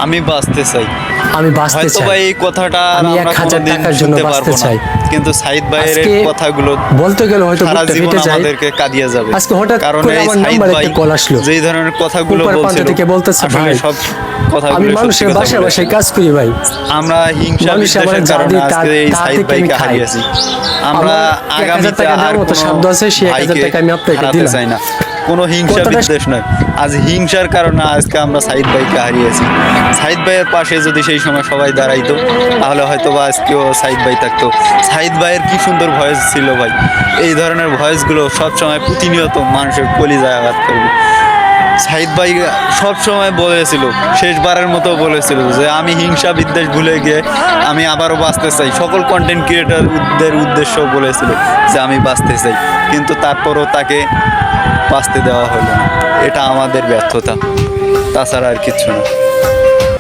আমি বাঁচতে চাই। আমি বাঁচতে হয়তো চাই, ভাই এই কথাটা আমি আমরা 1000 কোনোদিন টাকার জন্য শুনতে বাঁচতে পারবো না, চাই। কিন্তু সাইদ ভাইয়ের আজকে কথাগুলো বলতে গেলে হয়তো সারা বুকটা জীবন ফেটে যায়। আমাদেরকে কাঁদিয়ে যাবে। আজকে হঠাৎ কারণ করে এই আমার সাইদ নাম্বারে ভাই একটা কল আসলো, যেই ধরনের কথাগুলো উপর প্রান্ত বলছিল থেকে বলতেছে, আসলে ভাই সব কথাগুলো আমি সত্যি মানুষের কথা বাসায় বলেছে। বাসায় কাজ করি ভাই, আমরা হিংসা মানুষ আমার বিদ্বেষের যা কারণে দিয়ে আজকে এই তা সাইদ থেকে আমি ভাইকে খাই। হারিয়েছি। আমরা আমার 1000 আগামীতে টাকা আর দেওয়ার মতো কোনো সাধ্য আছে, সেই 1000 ভাইকে টাকা আমি আপনাকে হারাতে দিলাম। চাই না। কোনো হিংসা কথাটা বিদ্বেষ নয়, আজ হিংসার কারণে আজকে আমরা সাইদ ভাইকে হারিয়েছি। সাইদ ভাইয়ের পাশে যদি সেই সময় সবাই দাঁড়াইতো তাহলে হয়তো বা আজকেও সাইদ ভাই থাকতো। সাইদ ভাইয়ের কি সুন্দর ভয়েস ছিল ভাই, এই ধরনের ভয়েসগুলো সবসময় প্রতিনিয়ত মানুষের কলিজায় আঘাত করবে। সাইদ ভাই সবসময় বলেছিল, শেষবারের মতো বলেছিল যে আমি হিংসা বিদ্বেষ ভুলে গিয়ে আমি আবারও বাঁচতে চাই। সকল কন্টেন্ট ক্রিয়েটরদের উদ্দেশ্য বলেছিল যে আমি বাঁচতে চাই, কিন্তু তারপরও তাকে বাঁচতে দেওয়া হলো না। এটা আমাদের ব্যর্থতা, তাছাড়া আর কিচ্ছু না।